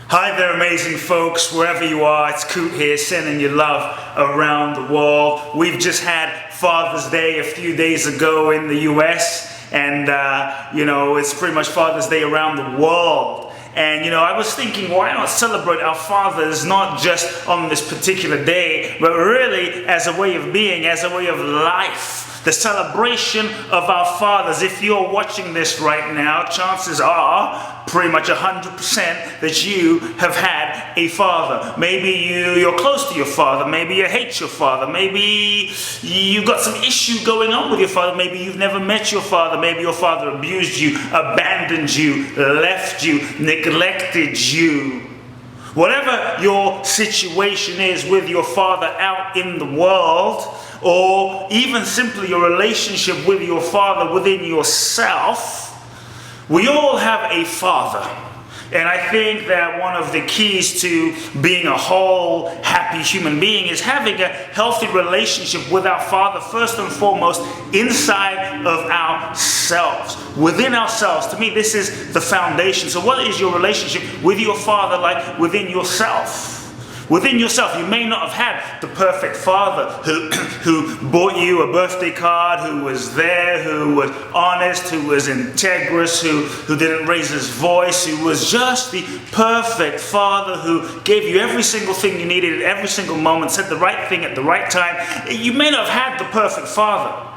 Hi there, amazing folks, wherever you are. It's Kute here, sending you love around the world. We've just had Father's Day a few days ago in the US, and it's pretty much Father's Day around the world. And I was thinking, why not celebrate our fathers not just on this particular day, but really as a way of being, as a way of life. The celebration of our fathers. If you're watching this right now, chances are pretty much 100% that you have had a father. Maybe you're close to your father. Maybe you hate your father. Maybe you've got some issue going on with your father. Maybe you've never met your father. Maybe your father abused you, abandoned you, left you, neglected you. Whatever your situation is with your father out in the world, or even simply your relationship with your father within yourself, we all have a father. And I think that one of the keys to being a whole, happy human being is having a healthy relationship with our Father, first and foremost, inside of ourselves, within ourselves. To me, this is the foundation. So what is your relationship with your Father like within yourself? Within yourself, you may not have had the perfect father who bought you a birthday card, who was there, who was honest, who was integrous, who didn't raise his voice, who was just the perfect father who gave you every single thing you needed at every single moment, said the right thing at the right time. You may not have had the perfect father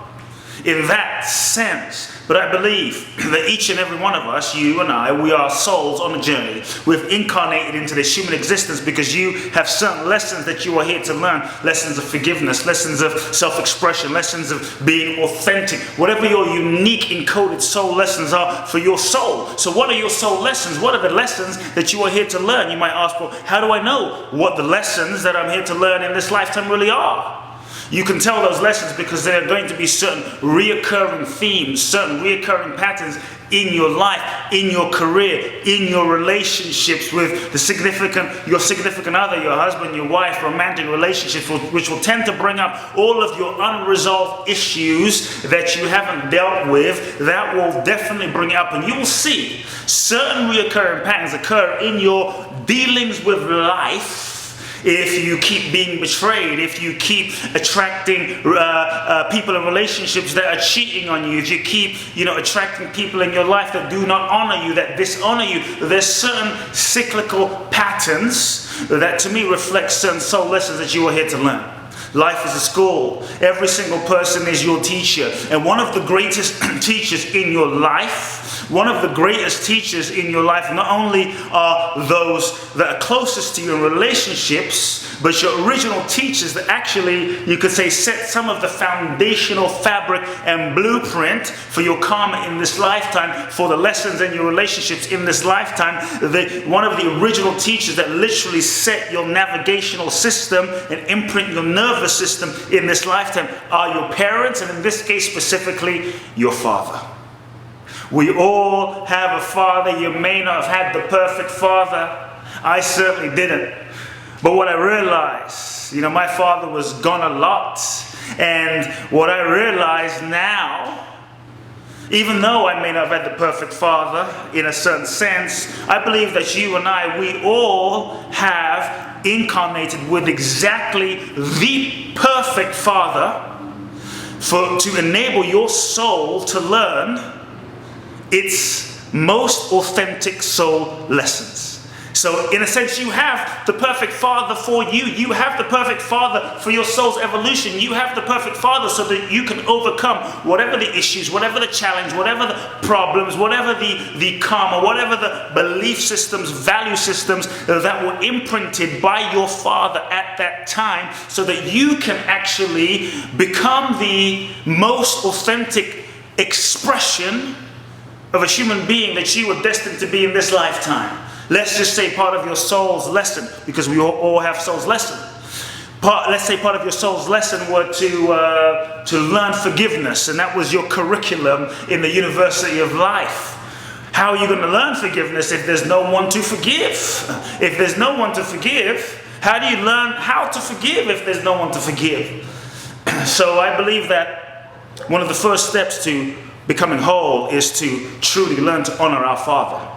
in that sense. But I believe that each and every one of us, you and I, we are souls on a journey. We've incarnated into this human existence because you have certain lessons that you are here to learn. Lessons of forgiveness, lessons of self-expression, lessons of being authentic. Whatever your unique encoded soul lessons are for your soul. So what are your soul lessons? What are the lessons that you are here to learn? You might ask, well, how do I know what the lessons that I'm here to learn in this lifetime really are? You can tell those lessons because there are going to be certain reoccurring themes, certain reoccurring patterns in your life, in your career, in your relationships with your significant other, your husband, your wife, romantic relationships, which will tend to bring up all of your unresolved issues that you haven't dealt with. That will definitely bring it up, and you will see certain reoccurring patterns occur in your dealings with life. If you keep being betrayed, if you keep attracting people in relationships that are cheating on you, if you keep attracting people in your life that do not honor you, that dishonor you, there's certain cyclical patterns that to me reflect certain soul lessons that you are here to learn. Life is a school. Every single person is your teacher. And one of the greatest teachers in your life, not only are those that are closest to you in relationships, but your original teachers that actually, you could say, set some of the foundational fabric and blueprint for your karma in this lifetime, for the lessons in your relationships in this lifetime. One of the original teachers that literally set your navigational system and imprint your nervous system in this lifetime are your parents, and in this case specifically, your father. We all have a father. You may not have had the perfect father. I certainly didn't. But what I realized, my father was gone a lot. And what I realize now, even though I may not have had the perfect father in a certain sense, I believe that you and I, we all have incarnated with exactly the perfect father to enable your soul to learn its most authentic soul lessons. So in a sense, you have the perfect father for you. You have the perfect father for your soul's evolution. You have the perfect father so that you can overcome whatever the issues, whatever the challenge, whatever the problems, whatever the karma, whatever the belief systems, value systems that were imprinted by your father at that time, so that you can actually become the most authentic expression of a human being that you were destined to be in this lifetime. Let's just say part of your soul's lesson, because we all have soul's lesson. Let's say part of your soul's lesson were to learn forgiveness, and that was your curriculum in the University of Life. How are you going to learn forgiveness if there's no one to forgive? If there's no one to forgive, how do you learn how to forgive if there's no one to forgive? So I believe that one of the first steps to becoming whole is to truly learn to honor our Father.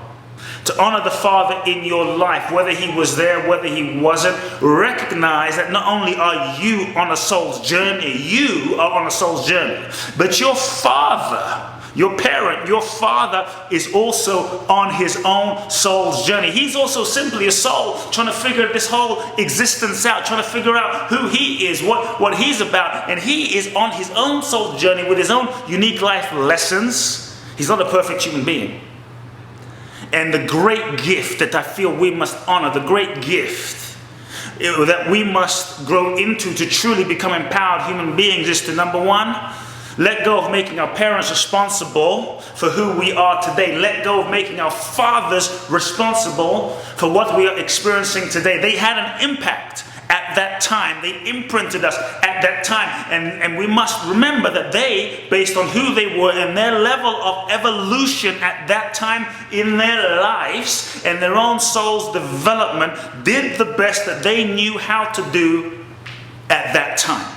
To honor the Father in your life, whether he was there, whether he wasn't. Recognize that not only are you on a soul's journey, you are on a soul's journey, but your Father, your parent, your Father is also on his own soul's journey. He's also simply a soul trying to figure this whole existence out, trying to figure out who he is, what he's about. And he is on his own soul's journey with his own unique life lessons. He's not a perfect human being. And the great gift that I feel we must honor, the great gift that we must grow into to truly become empowered human beings is to, number one, let go of making our parents responsible for who we are today. Let go of making our fathers responsible for what we are experiencing today. They had an impact at that time. They imprinted us at that time. And we must remember that they, based on who they were and their level of evolution at that time in their lives and their own soul's development, did the best that they knew how to do at that time.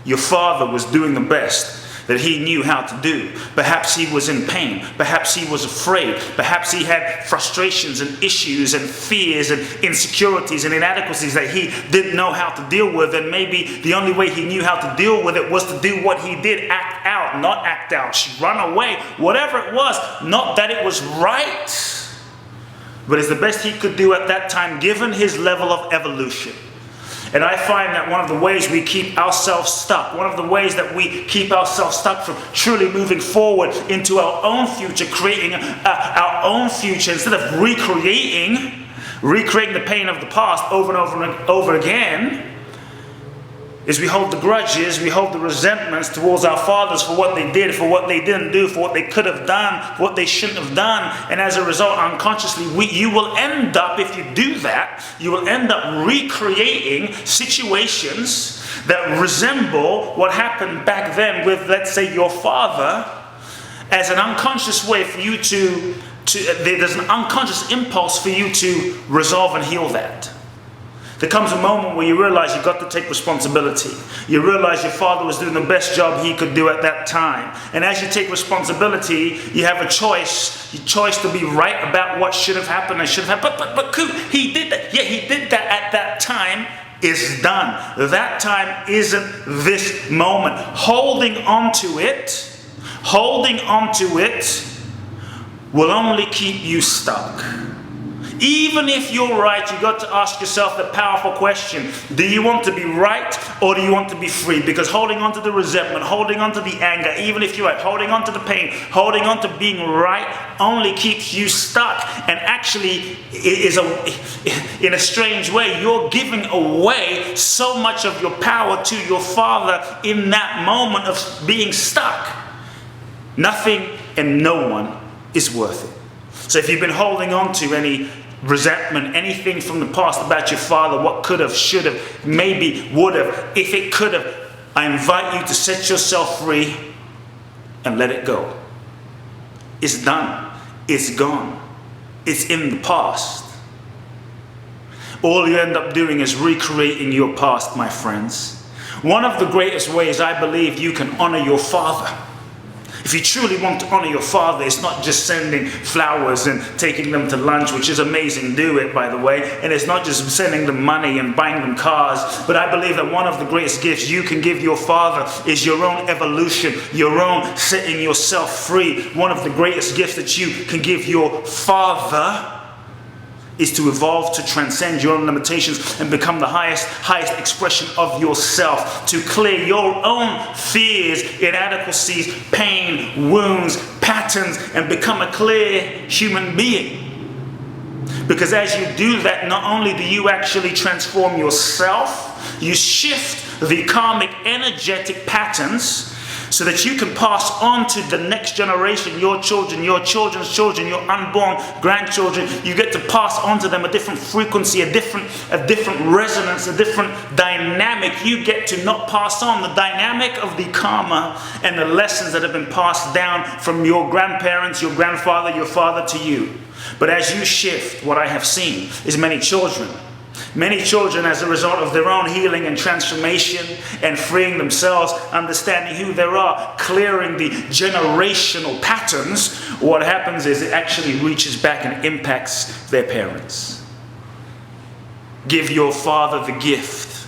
Your father was doing the best that he knew how to do. Perhaps he was in pain. Perhaps he was afraid. Perhaps he had frustrations and issues and fears and insecurities and inadequacies that he didn't know how to deal with. And maybe the only way he knew how to deal with it was to do what he did, act out, not act out, run away, whatever it was. Not that it was right, but it's the best he could do at that time given his level of evolution. And I find that one of the ways we keep ourselves stuck, one of the ways that we keep ourselves stuck from truly moving forward into our own future, creating our own future, instead of recreating the pain of the past over and over and over again, is we hold the grudges, we hold the resentments towards our fathers for what they did, for what they didn't do, for what they could have done, for what they shouldn't have done. And as a result, unconsciously, you will end up, if you do that, you will end up recreating situations that resemble what happened back then with, let's say, your father, as an unconscious way for you there's an unconscious impulse for you to resolve and heal that. There comes a moment where you realize you've got to take responsibility. You realize your father was doing the best job he could do at that time. And as you take responsibility, you have a choice to be right about what should have happened and should have happened. But Kute, he did that. Yeah, he did that at that time. Is done. That time isn't this moment. Holding on to it will only keep you stuck. Even if you're right, you've got to ask yourself the powerful question: do you want to be right or do you want to be free? Because holding on to the resentment, holding on to the anger, even if you're right, holding on to the pain, holding on to being right only keeps you stuck. And actually, in a strange way, you're giving away so much of your power to your father in that moment of being stuck. Nothing and no one is worth it. So if you've been holding on to any resentment, anything from the past about your father, what could have, should have, maybe would have, if it could have, I invite you to set yourself free and let it go. It's done. It's gone. It's in the past. All you end up doing is recreating your past, my friends. One of the greatest ways I believe you can honor your father, if you truly want to honor your father, it's not just sending flowers and taking them to lunch, which is amazing, do it by the way, and it's not just sending them money and buying them cars, but I believe that one of the greatest gifts you can give your father is your own evolution, your own setting yourself free. One of the greatest gifts that you can give your father is to evolve, to transcend your own limitations and become the highest expression of yourself, to clear your own fears, inadequacies, pain, wounds, patterns, and become a clear human being. Because as you do that, not only do you actually transform yourself, you shift the karmic energetic patterns so that you can pass on to the next generation, your children, your children's children, your unborn grandchildren. You get to pass on to them a different frequency, a different resonance, a different dynamic. You get to not pass on the dynamic of the karma and the lessons that have been passed down from your grandparents, your grandfather, your father to you. But as you shift, what I have seen is many children Many children, as a result of their own healing and transformation and freeing themselves, understanding who they are, clearing the generational patterns, what happens is it actually reaches back and impacts their parents. Give your father the gift.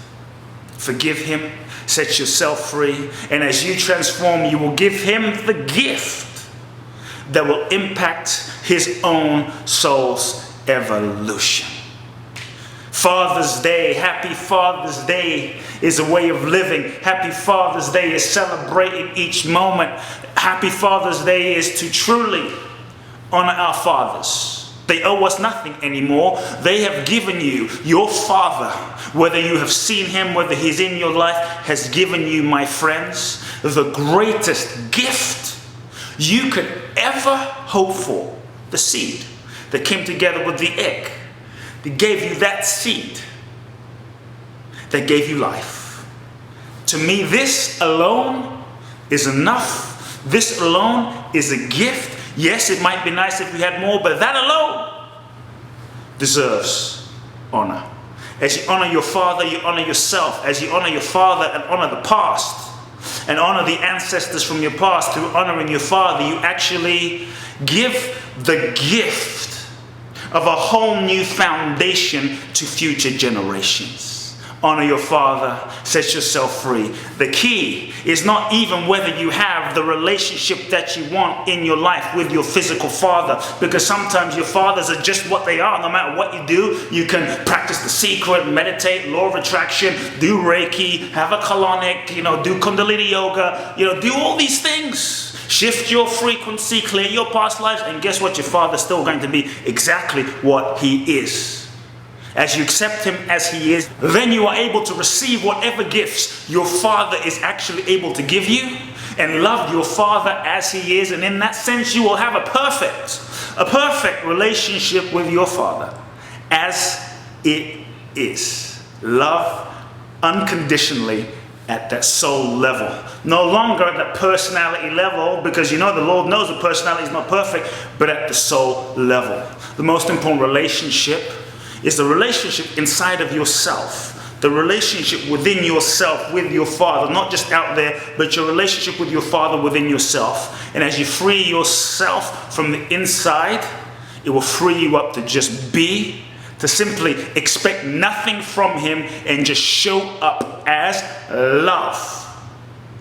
Forgive him. Set yourself free. And as you transform, you will give him the gift that will impact his own soul's evolution. Father's Day, happy Father's Day is a way of living. Happy Father's Day is celebrating each moment. Happy Father's Day is to truly honor our fathers. They owe us nothing anymore. They have given you, your father, whether you have seen him, whether he's in your life, has given you, my friends, the greatest gift you could ever hope for. The seed that came together with the egg. That gave you that seed. That gave you life. To me, this alone is enough. This alone is a gift. Yes, it might be nice if we had more, but that alone deserves honor. As you honor your father, you honor yourself. As you honor your father and honor the past, and honor the ancestors from your past, through honoring your father, you actually give the gift of a whole new foundation to future generations. Honor your father, set yourself free. The key is not even whether you have the relationship that you want in your life with your physical father, because sometimes your fathers are just what they are. No matter what you do, you can practice the secret, meditate, law of attraction, do Reiki, have a colonic, do Kundalini yoga, do all these things. Shift your frequency, clear your past lives, and guess what? Your father's still going to be exactly what he is. As you accept him as he is, then you are able to receive whatever gifts your father is actually able to give you, and love your father as he is. And in that sense, you will have a perfect relationship with your father as it is. Love unconditionally at that soul level. No longer at that personality level, because the Lord knows the personality is not perfect, but at the soul level. The most important relationship is the relationship inside of yourself. The relationship within yourself with your father, not just out there, but your relationship with your father within yourself. And as you free yourself from the inside, it will free you up to just be, to simply expect nothing from him and just show up as love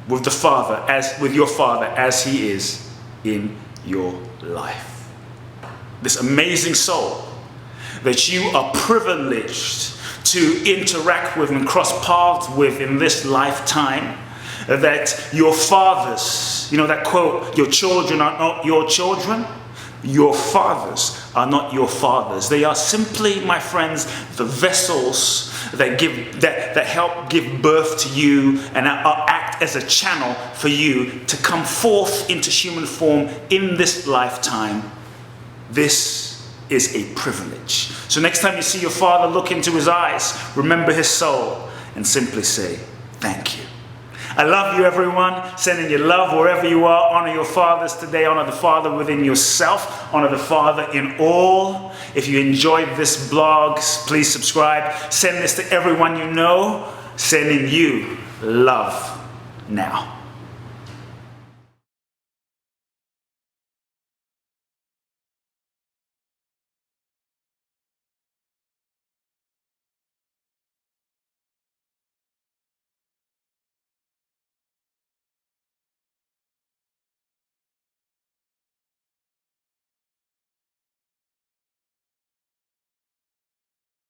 with the Father, with your father as he is in your life. This amazing soul that you are privileged to interact with and cross paths with in this lifetime, that your fathers, that quote, your children are not your children, your fathers are not your fathers. They are simply, my friends, the vessels that help give birth to you and act as a channel for you to come forth into human form in this lifetime. This is a privilege. So next time you see your father, look into his eyes, remember his soul, and simply say, thank you. I love you, everyone. Sending you love wherever you are. Honor your fathers today. Honor the Father within yourself. Honor the Father in all. If you enjoyed this blog, please subscribe. Send this to everyone you know. Sending you love now.